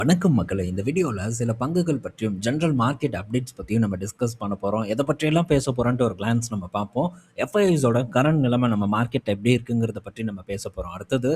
வணக்கம் மக்களே! இந்த வீடியோல சில பங்குகள் பற்றியும், ஜெனரல் மார்க்கெட் அப்டேட்ஸ் பத்தியும் நம்ம டிஸ்கஸ் பண்ண போறோம். எத பற்றியெல்லாம் பேச போறோன்ட்டு ஒரு கிளான்ஸ் நம்ம பார்ப்போம். எஃப்ஐஐஸோட கரண்ட் நிலைமை நம்ம மார்க்கெட் எப்படி இருக்குங்கிறத பற்றி நம்ம பேச போறோம். அடுத்தது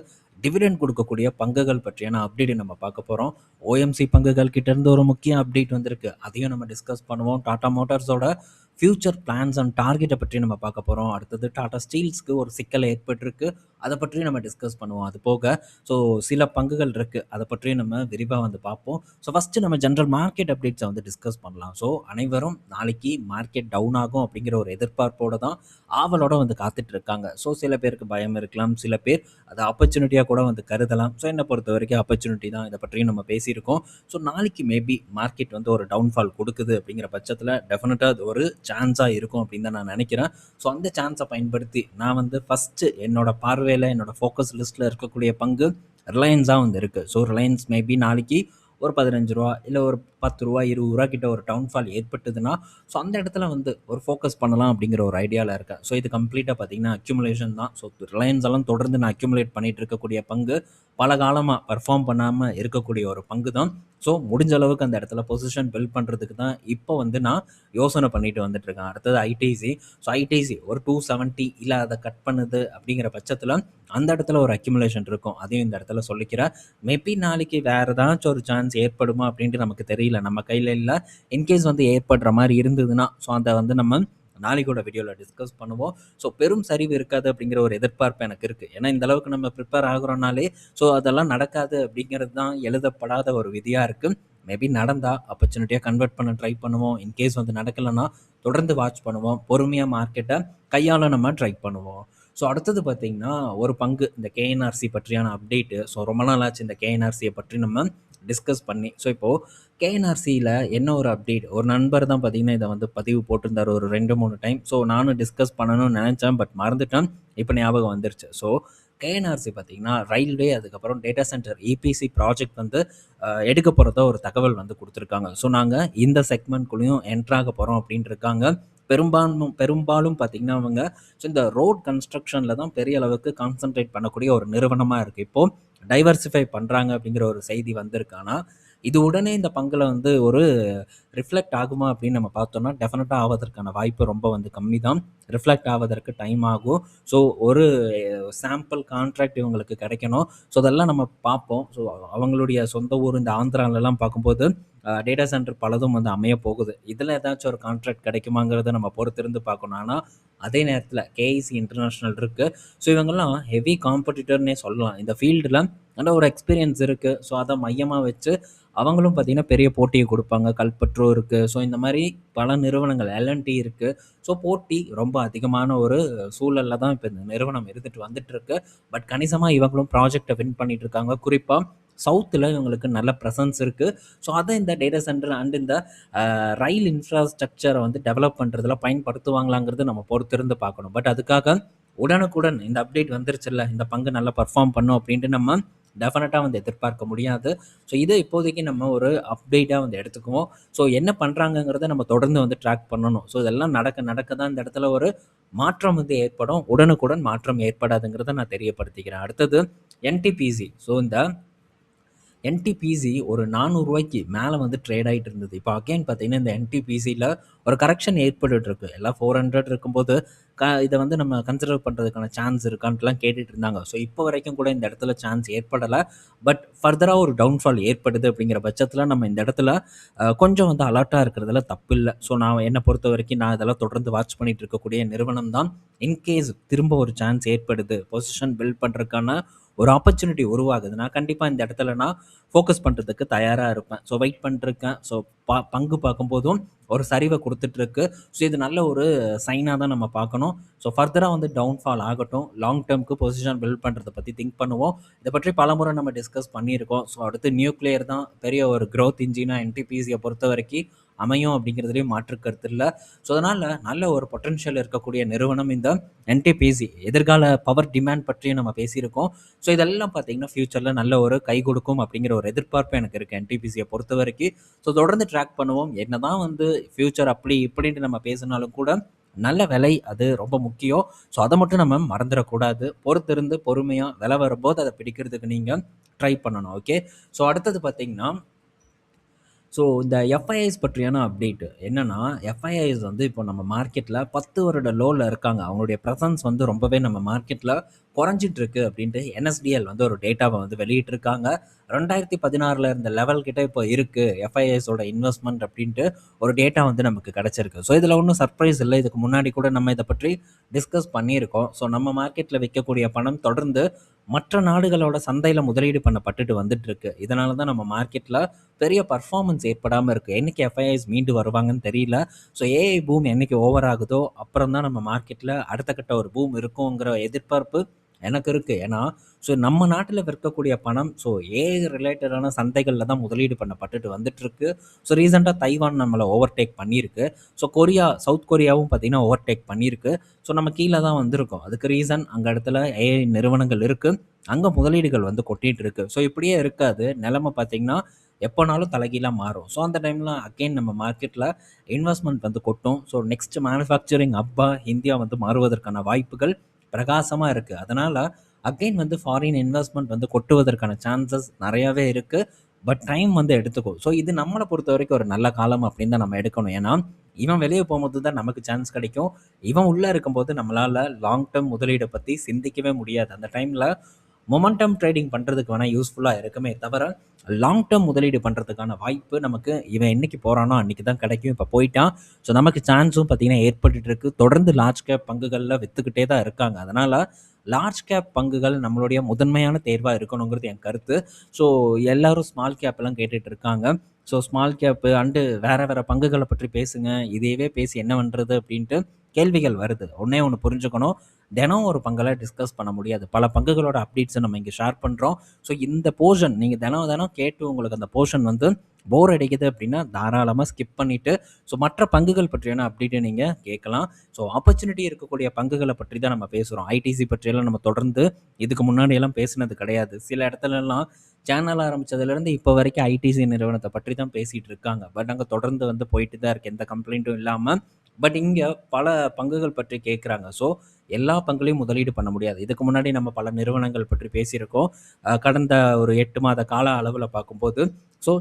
டிவிடெண்ட் குடுக்கக்கூடிய பங்குகள் பற்றியான அப்டேட் நம்ம பார்க்க போறோம். ஓஎம்சி பங்குகள் கிட்ட இருந்து ஒரு முக்கிய அப்டேட் வந்திருக்கு. அதையும் நம்ம டிஸ்கஸ் பண்ணுவோம். டாடா மோட்டார்ஸோட ஃபியூச்சர் பிளான்ஸ் அண்ட் டார்கெட்ட பற்றி நம்ம பார்க்க போறோம். அடுத்தது டாடா ஸ்டீல்ஸ்க்கு ஒரு சிக்கல் ஏற்பட்டிருக்கு. அத பற்றியும் நம்ம டிஸ்கஸ் பண்ணுவோம். அது போக ஸோ சில பங்குகள் இருக்கு. அத பற்றியும் நம்ம விரிவா பார்ப்போம். ஸோ ஃபர்ஸ்ட்டு நம்ம ஜெனரல் மார்க்கெட் அப்டேட்ஸை டிஸ்கஸ் பண்ணலாம். ஸோ அனைவரும் நாளைக்கு மார்க்கெட் டவுன் ஆகும் அப்படிங்கிற ஒரு எதிர்பார்ப்போட தான் ஆவலோட காத்துட்டு இருக்காங்க. ஸோ சில பேருக்கு பயம் இருக்கலாம். சில பேர் அதை ஆப்பர்ச்சுனிட்டியாக கூட கருதலாம். ஸோ என்னை பொறுத்த வரைக்கும் ஆப்பர்ச்சுனிட்டி தான். இதை பற்றியும் நம்ம பேசியிருக்கோம். ஸோ நாளைக்கு மேபி மார்க்கெட் ஒரு டவுன்ஃபால் கொடுக்குது அப்படிங்கிற பட்சத்தில் டெஃபினட்டாக அது ஒரு சான்ஸாக இருக்கும் அப்படின்னு தான் நான் நினைக்கிறேன். ஸோ அந்த சான்ஸை பயன்படுத்தி நான் ஃபஸ்ட்டு என்னோட பார்வையில் என்னோட ஃபோக்கஸ் லிஸ்ட்டில் இருக்கக்கூடிய பங்கு ரிலையன்ஸாக இருக்குது. ஸோ ரிலையன்ஸ் மேபி நாளைக்கு ஒரு ரூ. 15 இல்லை ஒரு ரூ. 10 ரூ. 20 கிட்ட ஒரு டவுன்ஃபால் ஏற்பட்டதுன்னா, ஸோ அந்த இடத்துல ஒரு ஃபோக்கஸ் பண்ணலாம் அப்படிங்கிற ஒரு ஐடியாவில் இருக்கேன். ஸோ இது கம்ப்ளீட்டாக பார்த்தீங்கன்னா அக்யூமுலேஷன் தான். ஸோ ரிலையன்ஸ் எல்லாம் தொடர்ந்து நான் அக்யூமுலேட் பண்ணிட்டு இருக்கக்கூடிய பங்கு, பல காலமாக பர்ஃபார்ம் பண்ணாமல் இருக்கக்கூடிய ஒரு பங்கு தான். ஸோ முடிஞ்ச அளவுக்கு அந்த இடத்துல பொசிஷன் பில்ட் பண்ணுறதுக்கு தான் இப்போ நான் யோசனை பண்ணிட்டு வந்துட்டுருக்கேன். அடுத்தது ஐடிசி. ஸோ ஐடிசி ஒரு 270 இல்லை அதை கட் பண்ணுது அப்படிங்கிற பட்சத்தில் அந்த இடத்துல ஒரு அக்யூமுலேஷன் இருக்கும். அதையும் இந்த இடத்துல சொல்லிக்கிறேன். மேபி நாளைக்கு வேறு ஏதாச்சும் ஒரு சான்ஸ் ஏற்படுமா அப்படின்ட்டு நமக்கு தெரியல. நம்ம கையில் இல்லை. இன்கேஸ் ஏற்படுற மாதிரி இருந்ததுன்னா ஸோ அதை நம்ம நாளைக்கோட வீடியோவில் டிஸ்கஸ் பண்ணுவோம். ஸோ பெரும் சரிவு இருக்காது அப்படிங்கிற ஒரு எதிர்பார்ப்பு எனக்கு இருக்குது. ஏன்னா இந்த அளவுக்கு நம்ம ப்ரிப்பேர் ஆகுறோம்னாலே ஸோ அதெல்லாம் நடக்காது அப்படிங்கிறது தான் எழுதப்படாத ஒரு விதியாக இருக்குது. மேபி நடந்தால் ஆப்பர்ச்சுனிட்டியாக கன்வெர்ட் பண்ண ட்ரை பண்ணுவோம். இன்கேஸ் நடக்கலைன்னா தொடர்ந்து வாட்ச் பண்ணுவோம். பொறுமையாக மார்க்கெட்டை கையால் நம்ம ட்ரை பண்ணுவோம். ஸோ அடுத்தது பார்த்தீங்கன்னா ஒரு பங்கு இந்த கேஎன்ஆர்சி பற்றியான அப்டேட்டு. ஸோ ரொம்ப நாள் ஆச்சு இந்த கேஎன்ஆர்சியை பற்றி நம்ம டிஸ்கஸ் பண்ணி. ஸோ இப்போது கேஎன்ஆர்சியில் என்ன ஒரு அப்டேட், ஒரு நண்பர் தான் பார்த்தீங்கன்னா இதை பதிவு போட்டிருந்தார் ஒரு 2-3 டைம். ஸோ நானும் டிஸ்கஸ் பண்ணணும்னு நினச்சேன், பட் மறந்துட்டேன். இப்போ ஞாபகம் வந்துருச்சு. ஸோ கேஎன்ஆர்சி பார்த்தீங்கன்னா ரயில்வே, அதுக்கப்புறம் டேட்டா சென்டர் இபிசி ப்ராஜெக்ட் எடுக்க போகிறதா ஒரு தகவல் கொடுத்துருக்காங்க. ஸோ நாங்கள் இந்த செக்மெண்ட்குள்ளேயும் என்ட்ராக போகிறோம் அப்படின்ட்டு இருக்காங்க. பெரும்பாலும் பார்த்தீங்கன்னா ஸோ இந்த ரோட் கன்ஸ்ட்ரக்ஷனில் தான் பெரிய அளவுக்கு கான்சென்ட்ரேட் பண்ணக்கூடிய ஒரு நிறுவனமாக இருக்குது. இப்போது டைவர்சிஃபை பண்ணுறாங்க அப்படிங்கிற ஒரு செய்தி வந்திருக்கு. ஆனால் இது உடனே இந்த பங்கில் ஒரு ரிஃப்ளெக்ட் ஆகுமா அப்படின்னு நம்ம பார்த்தோம்னா டெஃபினட்டாக ஆவதற்கான வாய்ப்பு ரொம்ப கம்மி தான். ரிஃப்ளெக்ட் ஆவதற்கு டைம் ஆகும். ஸோ ஒரு சாம்பிள் கான்ட்ராக்ட் இவங்களுக்கு கிடைக்கணும். ஸோ அதெல்லாம் நம்ம பார்ப்போம். ஸோ அவங்களுடைய சொந்த ஊர் இந்த ஆந்திராலெலாம் பார்க்கும்போது டேட்டா சென்டர் பலதும் அமைய போகுது. இதில் ஏதாச்சும் ஒரு கான்ட்ராக்ட் கிடைக்குமாங்கிறத நம்ம பொறுத்திருந்து பார்க்கணும். ஆனால் அதே நேரத்தில் கேஐசி இன்டர்நேஷ்னல் இருக்குது. ஸோ இவங்கெல்லாம் ஹெவி காம்படிட்டர்னே சொல்லலாம். இந்த ஃபீல்டில் நல்ல ஒரு எக்ஸ்பீரியன்ஸ் இருக்குது. ஸோ அதை மையமாக வச்சு அவங்களும் பார்த்திங்கன்னா பெரிய போட்டியை கொடுப்பாங்க. கல்பட்ரோ இருக்குது. ஸோ இந்த மாதிரி பல நிறுவனங்கள், எல்என்டி இருக்குது. ஸோ போட்டி ரொம்ப அதிகமான ஒரு சூழலில் தான் இப்போ இந்த நிறுவனம் இருந்துட்டு வந்துட்டுருக்கு. பட் கணிசமாக இவங்களும் ப்ராஜெக்டை வின் பண்ணிகிட்டு இருக்காங்க. குறிப்பாக சவுத்தில் இவங்களுக்கு நல்ல ப்ரெசன்ஸ் இருக்குது. ஸோ அதை இந்த டேட்டா சென்டர் அண்ட் இந்த ரயில் இன்ஃப்ராஸ்ட்ரக்சரை டெவலப் பண்ணுறதுல பயன்படுத்துவாங்களாங்கிறது நம்ம பொறுத்திருந்து பார்க்கணும். பட் அதுக்காக உடனுக்குடன் இந்த அப்டேட் வந்துருச்சுல்ல, இந்த பங்கு நல்லா பர்ஃபார்ம் பண்ணும் அப்படின்ட்டு நம்ம டெஃபினட்டாக எதிர்பார்க்க முடியாது. ஸோ இதை இப்போதைக்கு நம்ம ஒரு அப்டேட்டாக எடுத்துக்குவோம். ஸோ என்ன பண்ணுறாங்கங்கிறத நம்ம தொடர்ந்து ட்ராக் பண்ணணும். ஸோ இதெல்லாம் நடக்க தான் இந்த இடத்துல ஒரு மாற்றம் ஏற்படும். உடனுக்குடன் மாற்றம் ஏற்படாதுங்கிறத நான் தெரியப்படுத்திக்கிறேன். அடுத்தது என்டிபிசி. ஸோ இந்த என்டிபிசி ஒரு ரூ. 400 மேலே ட்ரேட் ஆகிட்டு இருந்தது. இப்போ அகைன் பார்த்தீங்கன்னா இந்த என்டிபிசியில் ஒரு கரெக்ஷன் ஏற்பட்டுருக்கு. எல்லாம் 400 இருக்கும்போது இதை நம்ம கன்சிடர் பண்ணுறதுக்கான சான்ஸ் இருக்கான்ட்டுலாம் கேட்டுட்டு இருந்தாங்க. ஸோ இப்போ வரைக்கும் கூட இந்த இடத்துல சான்ஸ் ஏற்படலை. பட் ஃபர்தராக ஒரு டவுன்ஃபால் ஏற்படுது அப்படிங்கிற பட்சத்தில் நம்ம இந்த இடத்துல கொஞ்சம் அலர்ட்டாக இருக்கிறதுல தப்பு இல்லை. ஸோ நான் என்னை பொறுத்த வரைக்கும் நான் இதெல்லாம் தொடர்ந்து வாட்ச் பண்ணிட்டு இருக்கக்கூடிய நிறுவனம் தான். இன்கேஸ் திரும்ப ஒரு சான்ஸ் ஏற்படுது, பொசிஷன் பில்ட் பண்ணுறதுக்கான ஒரு ஆப்பர்ச்சுனிட்டி உருவாகுது, நான் கண்டிப்பாக இந்த இடத்துல நான் ஃபோக்கஸ் பண்ணுறதுக்கு தயாராக இருப்பேன். ஸோ வெயிட் பண்ணிருக்கேன். ஸோ பங்கு பார்க்கும்போதும் ஒரு சரிவை கொடுத்துட்ருக்கு. ஸோ இது நல்ல ஒரு சைனாக தான் நம்ம பார்க்கணும். ஸோ ஃபர்தராக டவுன்ஃபால் ஆகட்டும். லாங் டேர்முக்கு பொசிஷன் பில்ட் பண்ணுறதை பற்றி திங்க் பண்ணுவோம். இதை பற்றி பலமுறை நம்ம டிஸ்கஸ் பண்ணியிருக்கோம். ஸோ அடுத்து நியூக்ளியர் தான் பெரிய ஒரு க்ரோத் இன்ஜினாக என்டிபிசியை பொறுத்த வரைக்கும் அமையும் அப்படிங்கிறதுலேயும் மாற்று கருத்து இல்லை. ஸோ அதனால் நல்ல ஒரு பொட்டன்ஷியல் இருக்கக்கூடிய நிறுவனம் இந்த என்டிபிசி. எதிர்கால பவர் டிமாண்ட் பற்றியும் நம்ம பேசியிருக்கோம். ஸோ இதெல்லாம் பார்த்தீங்கன்னா ஃப்யூச்சரில் நல்ல ஒரு கை கொடுக்கும் அப்படிங்கிற ஒரு எதிர்பார்ப்பு எனக்கு இருக்குது என்டிபிசியை பொறுத்த வரைக்கும். ஸோ தொடர்ந்து ட்ராக் பண்ணுவோம். என்ன தான் ஃப்யூச்சர் அப்படி இப்படின்ட்டு நம்ம பேசினாலும் கூட நல்ல விலை அது ரொம்ப முக்கியம். ஸோ அதை மட்டும் நம்ம மறந்துடக்கூடாது. பொறுத்திருந்து பொறுமையாக விலை வரும்போது அதை பிடிக்கிறதுக்கு நீங்கள் ட்ரை பண்ணணும். ஓகே. ஸோ அடுத்தது பார்த்தீங்கன்னா ஸோ இந்த எஃப்ஐஐஸ் பற்றியான அப்டேட் என்னன்னா, எஃப்ஐஐஸ் வந்து இப்போ நம்ம மார்க்கெட்டில் 10 வருட லோவில் இருக்காங்க. அவங்களுடைய ப்ரெசன்ஸ் வந்து ரொம்பவே நம்ம மார்க்கெட்டில் குறைஞ்சிட்டு இருக்கு அப்படின்ட்டு என்எஸ்டிஎல் வந்து ஒரு டேட்டாவை வந்து வெளியிட்டிருக்காங்க. 2016 இருந்த லெவல் கிட்ட இப்போ இருக்கு எஃப்ஐஐஸோட இன்வெஸ்ட்மெண்ட் அப்படின்ட்டு ஒரு டேட்டா வந்து நமக்கு கிடைச்சிருக்கு. ஸோ இதில் ஒன்றும் சர்ப்ரைஸ் இல்லை. இதுக்கு முன்னாடி கூட நம்ம இதை பற்றி டிஸ்கஸ் பண்ணியிருக்கோம். ஸோ நம்ம மார்க்கெட்டில் விற்கக்கூடிய பணம் தொடர்ந்து மற்ற நாடுகளோட சந்தையில் முதலீடு பண்ணப்பட்டுட்டு வந்துட்டு இருக்கு. இதனால தான் நம்ம மார்க்கெட்டில் பெரிய பர்ஃபார்மன்ஸ் ஏற்படாமல் இருக்குது. என்னைக்கு எஃப்ஐஐஸ் மீண்டு வருவாங்கன்னு தெரியல. ஸோ ஏஐ பூம் என்னைக்கு ஓவர் ஆகுதோ அப்புறம் தான் நம்ம மார்க்கெட்டில் அடுத்த கட்ட ஒரு பூம் இருக்குங்கிற எதிர்பார்ப்பு எனக்கு இருக்குது. ஏன்னா ஸோ நம்ம நாட்டில் விற்கக்கூடிய பணம் ஸோ ஏஐ ரிலேட்டடான சந்தைகளில் தான் முதலீடு பண்ணப்பட்டுட்டு வந்துட்டுருக்கு. ஸோ ரீசெண்டாக தைவான் நம்மளை ஓவர்டேக் பண்ணியிருக்கு. ஸோ கொரியா, சவுத் கொரியாவும் பார்த்திங்கன்னா ஓவர்டேக் பண்ணியிருக்கு. ஸோ நம்ம கீழே தான் வந்திருக்கோம். அதுக்கு ரீசன் அங்கே இடத்துல ஏஐ நிறுவனங்கள் இருக்குது, அங்கே முதலீடுகள் வந்து கொட்டிகிட்டு இருக்குது. ஸோ இப்படியே இருக்காது, நிலைமை பார்த்திங்கன்னா எப்போனாலும் தலைகீழாக மாறும். ஸோ அந்த டைமில் அகெயின் நம்ம மார்க்கெட்டில் இன்வெஸ்ட்மெண்ட் வந்து கொட்டும். ஸோ நெக்ஸ்ட் மேனுஃபேக்சரிங் ஹப்பா இந்தியா வந்து மாறுவதற்கான வாய்ப்புகள் பிரகாசமாக இருக்குது. அதனால் அகெயின் வந்து ஃபாரின் இன்வெஸ்ட்மெண்ட் வந்து கொட்டுவதற்கான சான்சஸ் நிறையாவே இருக்குது. பட் டைம் வந்து எடுத்துக்கும். ஸோ இது நம்மளை பொறுத்த வரைக்கும் ஒரு நல்ல காலம் அப்படின்னு தான் நம்ம எடுக்கணும். ஏன்னா இவன் வெளியே போகும்போது தான் நமக்கு சான்ஸ் கிடைக்கும். இவன் உள்ளே இருக்கும்போது நம்மளால் லாங் டேர்ம் முதலீடை பற்றி சிந்திக்கவே முடியாது. அந்த டைமில் மொமெண்டம் ட்ரேடிங் பண்ணுறதுக்கு வேணால் யூஸ்ஃபுல்லாக இருக்குமே தவிர லாங் டேர்ம் முதலீடு பண்ணுறதுக்கான வாய்ப்பு நமக்கு இவன் என்னைக்கு போகிறானோ அன்றைக்கி தான் கிடைக்கும். இப்போ போயிட்டான். ஸோ நமக்கு சான்ஸும் பார்த்திங்கன்னா ஏற்பட்டுட்டு இருக்கு. தொடர்ந்து லார்ஜ் கேப் பங்குகளில் விற்றுக்கிட்டே தான் இருக்காங்க. அதனால் லார்ஜ் கேப் பங்குகள் நம்மளுடைய முதன்மையான தேர்வாக இருக்கணுங்கிறது என் கருத்து. ஸோ எல்லோரும் ஸ்மால் கேப்லாம் கேட்டுட்டு இருக்காங்க. ஸோ ஸ்மால் கேப்பு அண்டு வேறு பங்குகளை பற்றி பேசுங்க, இதையவே பேசி என்ன பண்ணுறது அப்படின்ட்டு கேள்விகள் வருது. ஒன்றே ஒன்று புரிஞ்சுக்கணும், தினம் ஒரு பங்கெல்லாம் டிஸ்கஸ் பண்ண முடியாது. பல பங்குகளோட அப்டேட்ஸை நம்ம இங்கே ஷேர் பண்ணுறோம். ஸோ இந்த போர்ஷன் நீங்கள் தினம் கேட்டு உங்களுக்கு அந்த போர்ஷன் வந்து போர் அடிக்குது அப்படின்னா தாராளமாக ஸ்கிப் பண்ணிவிட்டு ஸோ மற்ற பங்குகள் பற்றியான அப்டேட்டை நீங்கள் கேட்கலாம். ஸோ ஆப்பர்ச்சுனிட்டி இருக்கக்கூடிய பங்குகளை பற்றி தான் நம்ம பேசுகிறோம். ஐடிசி பற்றியெல்லாம் நம்ம தொடர்ந்து இதுக்கு முன்னாடியெல்லாம் பேசினது கிடையாது. சில இடத்துலலாம் சேனல் ஆரம்பித்ததுலேருந்து இப்போ வரைக்கும் ஐடிசி நிறுவனத்தை பற்றி தான் பேசிகிட்டு இருக்காங்க. பட் அங்கே தொடர்ந்து வந்து போயிட்டு தான் இருக்குது, எந்த கம்ப்ளைண்ட்டும் இல்லாமல். பட் இங்கே பல பங்குகள் பற்றி கேட்குறாங்க. ஸோ எல்லா பங்குலையும் முதலீடு பண்ண முடியாது. இதுக்கு முன்னாடி நம்ம பல நிறுவனங்கள் பற்றி பேசியிருக்கோம். கடந்த ஒரு 8 மாத கால அளவில் பார்க்கும்போது ஸோ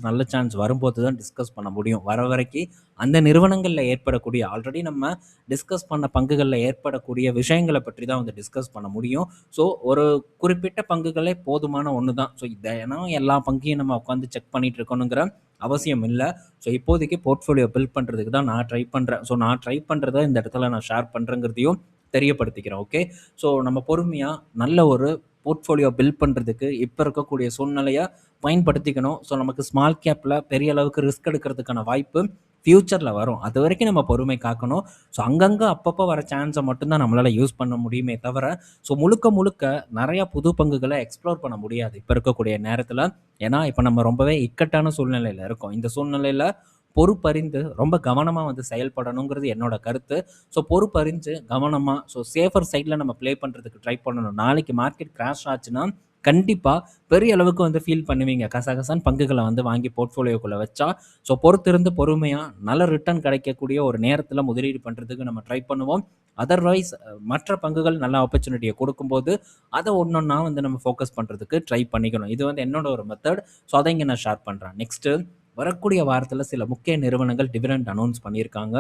நல்ல சான்ஸ் வரும்போது தான் டிஸ்கஸ் பண்ண முடியும். வர வரைக்கும் அந்த நிறுவனங்களில் ஏற்படக்கூடிய ஆல்ரெடி நம்ம டிஸ்கஸ் பண்ண பங்குகளில் ஏற்படக்கூடிய விஷயங்களை பற்றி தான் வந்து டிஸ்கஸ் பண்ண முடியும். ஸோ ஒரு குறிப்பிட்ட பங்குகளே போதுமான ஒன்று தான். ஸோ ஏன்னா எல்லா பங்கையும் நம்ம உட்காந்து செக் பண்ணிகிட்டு இருக்கணுங்கிற அவசியம் இல்லை. ஸோ இப்போதைக்கு போர்ட்ஃபோலியோ பில்ட் பண்ணுறதுக்கு தான் நான் ட்ரை பண்ணுறேன். ஸோ நான் ட்ரை பண்ணுறத இந்த இடத்துல நான் ஷேர் பண்ணுறேங்கிறதையும் தெரியப்படுத்திக்கிறேன். ஓகே, ஸோ நம்ம பொறுமையாக நல்ல ஒரு போர்ட்ஃபோலியோ பில்ட் பண்ணுறதுக்கு இப்போ இருக்கக்கூடிய சூழ்நிலையை பயன்படுத்திக்கணும். ஸோ நமக்கு ஸ்மால் கேப்பில் பெரிய அளவுக்கு ரிஸ்க் எடுக்கிறதுக்கான வாய்ப்பு ஃப்யூச்சரில் வரும். அது வரைக்கும் நம்ம பொறுமை காக்கணும். ஸோ அங்கங்கே அப்பப்போ வர சான்ஸை மட்டும்தான் நம்மளால் யூஸ் பண்ண முடியுமே தவிர ஸோ முழுக்க நிறையா புது பங்குகளை எக்ஸ்ப்ளோர் பண்ண முடியாது இப்போ இருக்கக்கூடிய நேரத்தில். ஏன்னா இப்போ நம்ம ரொம்பவே இக்கட்டான சூழ்நிலையில் இருக்கோம். இந்த சூழ்நிலையில் பொறுப்பறிந்து ரொம்ப கவனமாக வந்து செயல்படணுங்கிறது என்னோட கருத்து. ஸோ பொறுப்பறிஞ்சு கவனமாக ஸோ சேஃபர் சைடில் நம்ம ப்ளே பண்ணுறதுக்கு ட்ரை பண்ணணும். நாளைக்கு மார்க்கெட் கிராஷ் ஆச்சுன்னா கண்டிப்பாக பெரிய அளவுக்கு வந்து ஃபீல் பண்ணுவீங்க. கசகசான் பங்குகளை வந்து வாங்கி போர்ட்ஃபோலியோக்குள்ளே வச்சா. ஸோ பொறுத்திருந்து பொறுமையாக நல்ல ரிட்டர்ன் கிடைக்கக்கூடிய ஒரு நேரத்தில் முதலீடு பண்ணுறதுக்கு நம்ம ட்ரை பண்ணுவோம். அதர்வைஸ் மற்ற பங்குகள் நல்ல ஆப்பர்ச்சுனிட்டியை கொடுக்கும்போது அதை ஒன்றொன்னா வந்து நம்ம ஃபோக்கஸ் பண்ணுறதுக்கு ட்ரை பண்ணிக்கணும். இது வந்து என்னோட ஒரு மெத்தட். ஸோ அதை இங்கே நான் ஷேர் பண்ணுறேன். நெக்ஸ்ட்டு வரக்கூடிய வாரத்தில் சில முக்கிய நிறுவனங்கள் டிவிடெண்ட் அனௌன்ஸ் பண்ணியிருக்காங்க.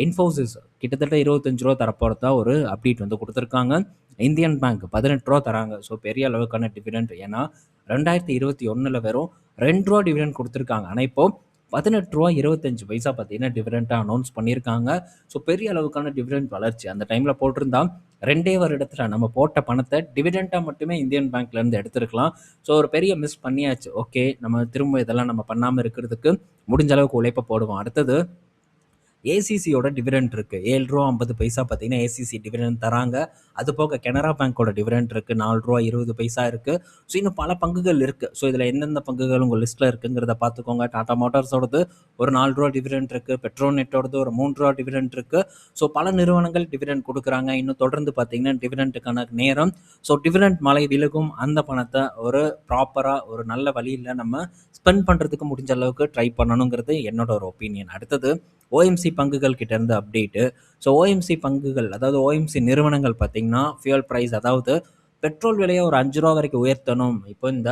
இன்ஃபோசிஸ் கிட்டத்தட்ட 25 ரூபா தரப்போகிறதா ஒரு அப்டேட் வந்து கொடுத்துருக்காங்க. இந்தியன் பேங்க் 18 ரூபா தராங்க. ஸோ பெரிய அளவுக்கான டிவிடெண்ட். ஏன்னா 2021 வெறும் 2 ரூபா டிவிடெண்ட் கொடுத்துருக்காங்க. ஆனால் இப்போது 18 ரூபா 25 பைசா பார்த்தீங்கன்னா டிவிடெண்ட்டாக அனௌன்ஸ் பண்ணியிருக்காங்க. ஸோ பெரிய அளவுக்கான டிவிடெண்ட் வளர்ச்சி அந்த டைமில் போட்டிருந்தா 2 வருடத்தில் நம்ம போட்ட பணத்தை டிவிடெண்ட்டாக மட்டுமே இந்தியன் பேங்க்லேருந்து எடுத்துருக்கலாம். ஸோ ஒரு பெரிய மிஸ் பண்ணியாச்சு. ஓகே, நம்ம திரும்ப இதெல்லாம் நம்ம பண்ணாமல் இருக்கிறதுக்கு முடிஞ்ச அளவுக்கு உழைப்பை போடுவோம். அடுத்தது ஏசிசியோட டிவிடெண்ட் இருக்குது. 7 ரூபா 50 பைசா பார்த்தீங்கன்னா ஏசிசி டிவிடெண்ட் தராங்க. அது போக கனரா பேங்க்கோட டிவிடெண்ட் இருக்குது, 4 ரூபா 20 பைசா இருக்குது. ஸோ இன்னும் பல பங்குகள் இருக்குது. ஸோ இதில் எந்தெந்த பங்குகள் உங்கள் லிஸ்ட்டில் இருக்குங்கிறத பார்த்துக்கோங்க. டாடா மோட்டார்ஸோடது ஒரு 4 ரூபா டிவிடெண்ட் இருக்குது. பெட்ரோநெட்டோடது ஒரு 3 ரூபா டிவிடெண்ட் இருக்குது. ஸோ பல நிறுவனங்கள் டிவிடெண்ட் கொடுக்குறாங்க. இன்னும் தொடர்ந்து பார்த்தீங்கன்னா டிவிடெண்ட்டுக்கான நேரம். ஸோ டிவிடெண்ட் மழை விலகும். அந்த பணத்தை ஒரு ப்ராப்பராக ஒரு நல்ல வழியில் நம்ம ஸ்பெண்ட் பண்ணுறதுக்கு முடிஞ்ச அளவுக்கு ட்ரை பண்ணணுங்கிறது என்னோட ஒரு ஒப்பீனியன். அடுத்தது ஓஎம்சி பங்குகள் கிட்டேருந்து அப்டேட்டு. ஸோ ஓஎம்சி பங்குகள் அதாவது ஓஎம்சி நிறுவனங்கள் பார்த்திங்கன்னா ஃபியூல் ப்ரைஸ் அதாவது பெட்ரோல் விலையை ஒரு ரூ. 5 வரைக்கும் உயர்த்தணும். இப்போ இந்த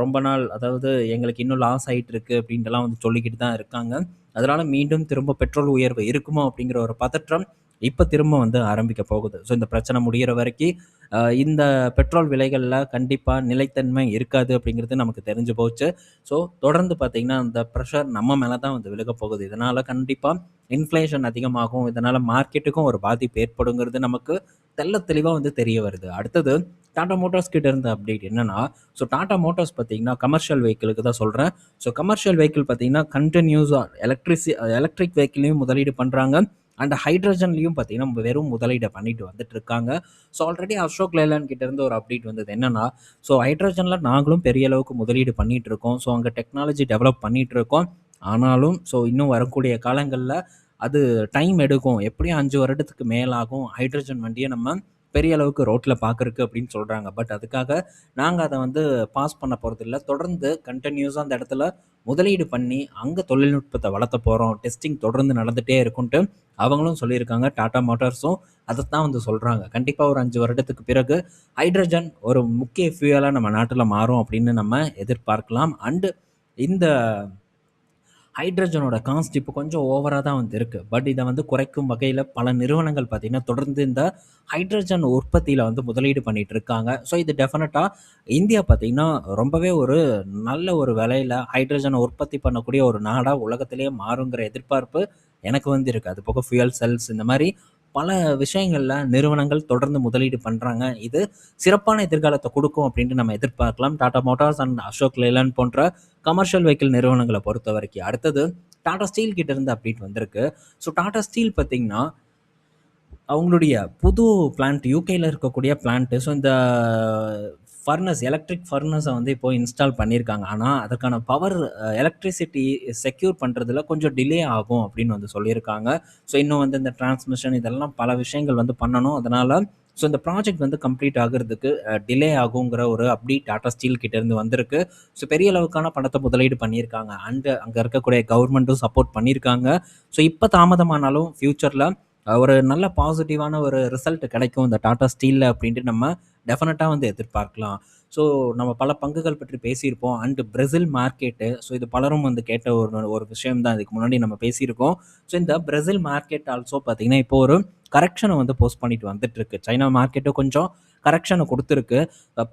ரொம்ப நாள் அதாவது எங்களுக்கு இன்னும் லாஸ் ஆயிட்டு இருக்கு அப்படின்ட்டுலாம் வந்து சொல்லிக்கிட்டு தான் இருக்காங்க. அதனால மீண்டும் திரும்ப பெட்ரோல் உயர்வு இருக்குமோ அப்படிங்கிற ஒரு பதற்றம் இப்ப திரும்ப வந்து ஆரம்பிக்க போகுது. ஸோ இந்த பிரச்சனை முடியிற வரைக்கும் இந்த பெட்ரோல் விலைகள்ல கண்டிப்பா நிலைத்தன்மை இருக்காது அப்படிங்கிறது நமக்கு தெரிஞ்சு போச்சு. ஸோ தொடர்ந்து பார்த்தீங்கன்னா, அந்த பிரஷர் நம்ம மேல தான் வந்து விழப் போகுது. இதனால கண்டிப்பா இன்ஃப்ளேஷன் அதிகமாகும். இதனால மார்க்கெட்டுக்கும் ஒரு பாதிப்பு ஏற்படுங்கிறது நமக்கு தெள்ளத் தெளிவா வந்து தெரிய வருது. அடுத்தது டாடா மோட்டார்ஸ் கிட்ட இருந்த அப்டேட் என்னன்னா, ஸோ டாடா மோட்டார்ஸ் பார்த்தீங்கன்னா, கமர்ஷியல் வெஹிக்கிளுக்கு தான் சொல்றேன். ஸோ கமர்ஷியல் வெஹிக்கிள் பார்த்தீங்கன்னா, கன்டினியூஸா எலக்ட்ரிக் வெஹிக்கிள்லயும் முதலீடு பண்றாங்க. அண்ட் ஹைட்ரஜன்லயும் பார்த்தீங்கன்னா, வெறும் முதலீட பண்ணிட்டு வந்துட்டு இருக்காங்க. ஸோ ஆல்ரெடி அசோக் லேலண்ட் கிட்ட இருந்து ஒரு அப்டேட் வந்தது என்னன்னா, ஸோ ஹைட்ரஜன்ல நாங்களும் பெரிய அளவுக்கு முதலீடு பண்ணிட்டு இருக்கோம். ஸோ அங்க டெக்னாலஜி டெவலப் பண்ணிட்டு இருக்கோம். ஆனாலும் ஸோ இன்னும் வரக்கூடிய காலங்கள்ல அது டைம் எடுக்கும். எப்படியும் 5 வருடத்துக்கு மேல ஆகும். ஹைட்ரஜன் வண்டிய நம்ம பெரிய அளவுக்கு ரோட்ல பார்க்கறக்கு அப்படின்னு சொல்றாங்க. பட் அதுக்காக நாங்க அத வந்து பாஸ் பண்ண போறதில்ல. தொடர்ந்து கன்டினியூஸா அந்த இடத்துல முதலீடு பண்ணி, அங்க தொழில்நுட்பத்த வளர்த்த போறோம். டெஸ்டிங் தொடர்ந்து நடந்துட்டே இருக்குன்ட்டு அவங்களும் சொல்லியிருக்காங்க. டாடா மோட்டார்ஸும் அதத்தான் வந்து சொல்றாங்க. கண்டிப்பா ஒரு 5 வருடத்துக்கு பிறகு ஹைட்ரஜன் ஒரு முக்கிய ஃபியூயலா நம்ம நாட்டுல மாறும் அப்படின்னு நம்ம எதிர்பார்க்கலாம். அண்ட் இந்த ஹைட்ரஜனோட காஸ்ட் இப்போ கொஞ்சம் ஓவரா தான் வந்து இருக்கு. பட் இத வந்து குறைக்கும் வகையில பல நிறுவனங்கள் பார்த்தீங்கன்னா, தொடர்ந்து இந்த ஹைட்ரஜன் உற்பத்தியில வந்து முதலீடு பண்ணிட்டு இருக்காங்க. ஸோ இது டெஃபினட்டா இந்தியா பார்த்தீங்கன்னா, ரொம்பவே ஒரு நல்ல ஒரு விலையில ஹைட்ரஜன உற்பத்தி பண்ணக்கூடிய ஒரு நாடா உலகத்திலேயே மாறுங்கிற எதிர்பார்ப்பு எனக்கு வந்து இருக்கு. அது போக ஃபியூயல் செல்ஸ் இந்த மாரி பல விஷயங்கள்ல நிறுவனங்கள் தொடர்ந்து முதலீடு பண்றாங்க. இது சிறப்பான எதிர்காலத்த குடுக்கும் அப்டின்ட்டு நம்ம எதிர்பார்க்கலாம். Tata Motors and Ashok Leyland போன்ற கமர்ஷியல் வெஹிக்கிள் நிறுவனங்கள பொறுத்தவரைக்கும். அடுத்தது டாடா ஸ்டீல் கிட்ட இருந்து அப்டேட் வந்திருக்கு. ஸோ டாடா ஸ்டீல் பார்த்தீங்கன்னா, அவங்களுடைய புது பிளான்ட் யூகேல இருக்கக்கூடிய பிளான்ட். ஸோ இந்த எலக்ட்ரிக் ஃபர்னஸ வந்து இப்போ இன்ஸ்டால் பண்ணியிருக்காங்க. ஆனா, அதற்கான பவர் எலக்ட்ரிசிட்டி செக்யூர் பண்றதுல கொஞ்சம் டிலே ஆகும் அப்படின்னு வந்து சொல்லியிருக்காங்க. ஸோ இன்னும் வந்து இந்த டிரான்ஸ்மிஷன் இதெல்லாம் பல விஷயங்கள் வந்து பண்ணணும். அதனால ஸோ இந்த ப்ராஜெக்ட் வந்து கம்ப்ளீட் ஆகுறதுக்கு டிலே ஆகுங்கிற ஒரு அப்டேட் டாடா ஸ்டீல் கிட்ட இருந்து வந்திருக்கு. ஸோ பெரிய அளவுக்கான பணத்த முதலீடு பண்ணியிருக்காங்க. அண்ட் அங்க இருக்கக்கூடிய கவர்மெண்ட்டும் சப்போர்ட் பண்ணியிருக்காங்க. ஸோ இப்ப தாமதமானாலும் ஃபியூச்சர்ல ஒரு நல்ல பாசிட்டிவான ஒரு ரிசல்ட் கிடைக்கும் இந்த டாடா ஸ்டீல்ல அப்படின்ட்டு நம்ம டெஃபினட்டா வந்து எதிர்பார்க்கலாம். ஸோ நம்ம பல பங்குகள் பற்றி பேசியிருப்போம். And Brazil market. ஸோ இது பலரும் வந்து கேட்ட ஒரு ஒரு விஷயம் தான். இதுக்கு முன்னாடி நம்ம பேசியிருக்கோம். ஸோ இந்த பிரேசில் மார்க்கெட் ஆல்சோ பார்த்தீங்கன்னா, இப்போ ஒரு கரெக்ஷன வந்து போஸ்ட் பண்ணிட்டு வந்துட்டு இருக்கு. சைனா மார்க்கெட்டும் கொஞ்சம் கரெக்ஷன குடுத்துருக்கு.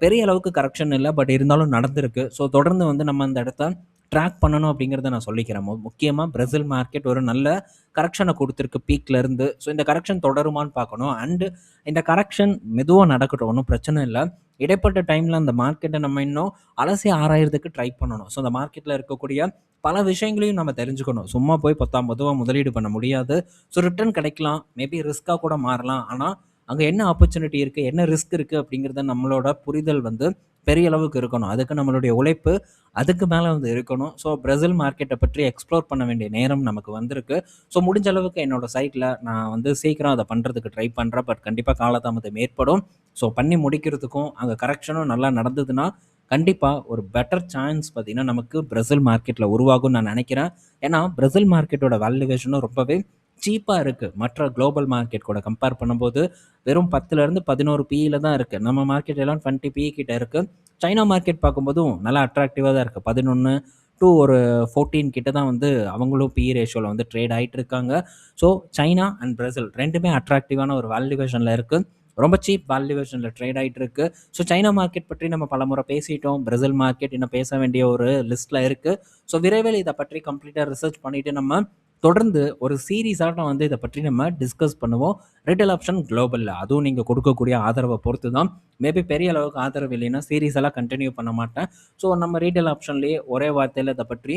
பெரிய அளவுக்கு கரெக்ஷன் இல்ல. பட் இருந்தாலும் நடந்திருக்கு. ஸோ தொடர்ந்து வந்து நம்ம அந்த இடத்த ட்ராக் பண்ணணும் அப்படிங்கிறத நான் சொல்லிக்கிறேன். முக்கியமா பிரேசில் மார்க்கெட் ஒரு நல்ல கரெக்ஷன குடுத்துருக்கு பீக்ல இருந்து. ஸோ இந்த கரெக்ஷன் தொடருமான்னு பார்க்கணும். அண்ட் இந்த கரெக்ஷன் மெதுவா நடக்கட்டும். ஒண்ணும் பிரச்சனை இல்ல. இடைப்பட்ட டைம்ல அந்த மார்க்கெட்ட நம்ம இன்னும் அலசி ஆராயறதுக்கு ட்ரை பண்ணணும். ஸோ அந்த மார்க்கெட்ல இருக்கக்கூடிய பல விஷயங்களையும் நம்ம தெரிஞ்சுக்கணும். சும்மா போய் பொத்தாம் பொதுவா முதலீடு பண்ண முடியாது. ஸோ ரிட்டர்ன் கிடைக்கலாம். மேபி ரிஸ்க்கா கூட மாறலாம். ஆனா, அங்க என்ன ஆப்பர்ச்சுனிட்டி இருக்கு, என்ன ரிஸ்க் இருக்கு அப்படிங்கிறத நம்மளோட புரிதல் வந்து பெரிய அளவுக்கு இருக்கணும். அதுக்கு நம்மளுடைய உழைப்பு அதுக்கு மேல வந்து இருக்கணும். ஸோ பிரேசில் மார்க்கெட்ட பற்றி எக்ஸ்ப்ளோர் பண்ண வேண்டிய நேரம் நமக்கு வந்திருக்கு. ஸோ முடிஞ்ச அளவுக்கு என்னோட சைட்ல நான் வந்து சீக்கிரம் அத பண்றதுக்கு ட்ரை பண்றேன். பட் கண்டிப்பா காலதாமதம் ஏற்படும். ஸோ பண்ணி முடிக்கிறதுக்கும், அங்க கரெக்ஷனும் நல்லா நடந்ததுன்னா, கண்டிப்பா ஒரு பெட்டர் சான்ஸ் பார்த்தீங்கன்னா, நமக்கு பிரேசில் மார்க்கெட்ல உருவாகும்னு நான் நெனைக்கிறேன். ஏன்னா, பிரேசில் மார்க்கெட்டோட வேல்யூவேஷனும் ரொம்பவே சீப்பா இருக்கு. மற்ற குளோபல் மார்க்கெட் கூட கம்பேர் பண்ணும்போது வெறும் 10லருந்து 11 பிஇல தான் இருக்கு. நம்ம மார்க்கெட் எல்லாம் 20 பிஇ கிட்ட இருக்கு. சைனா மார்க்கெட் பார்க்கும்போதும் நல்லா அட்ராக்டிவா தான் இருக்கு. 11 டூ ஒரு 14 கிட்ட தான் வந்து அவங்களும் பிஇ ரேஷியோல வந்து ட்ரேட் ஆயிட்டு இருக்காங்க. ஸோ சைனா அண்ட் பிரேசில் 2மே அட்ராக்டிவான ஒரு வேல்யூவேஷன்ல இருக்கு. ரொம்ப சீப் வேல்யூவேஷன்ல ட்ரேட் ஆயிட்டு இருக்கு. ஸோ சைனா மார்க்கெட் பற்றி நம்ம பலமுறை பேசிட்டோம். பிரேசில் மார்க்கெட் இன்னும் பேச வேண்டிய ஒரு லிஸ்ட்ல இருக்கு. ஸோ விரைவில் இத பற்றி கம்ப்ளீட்டா ரிசர்ச் பண்ணிட்டு நம்ம தொடர்ந்து ஒரு சீரிஸாட்டம் வந்து இத பற்றி நம்ம டிஸ்கஸ் பண்ணுவோம். ரிட்டெயில் ஆப்ஷன் குளோபல்ல. அதுவும் நீங்க கொடுக்கக்கூடிய ஆதரவ பொறுத்து தான். மேபி பெரிய அளவுக்கு ஆதரவு இல்லைன்னா, சீரிஸ் எல்லாம் கன்டின்யூ பண்ண மாட்டேன். ஸோ நம்ம ரீட்டெயில் ஆப்ஷன்லேயே ஒரே வார்த்தையில இத பற்றி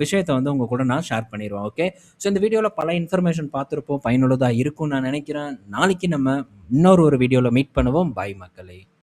விஷயத்த வந்து உங்க கூட நான் ஷேர் பண்ணிருவேன். ஓகே. ஸோ இந்த வீடியோல பல இன்ஃபர்மேஷன் பார்த்திருப்போம். பயனுள்ளதா இருக்கும்னு நான் நினைக்கிறேன். நாளைக்கு நம்ம இன்னொரு ஒரு வீடியோல மீட் பண்ணுவோம். பாய் மக்களே.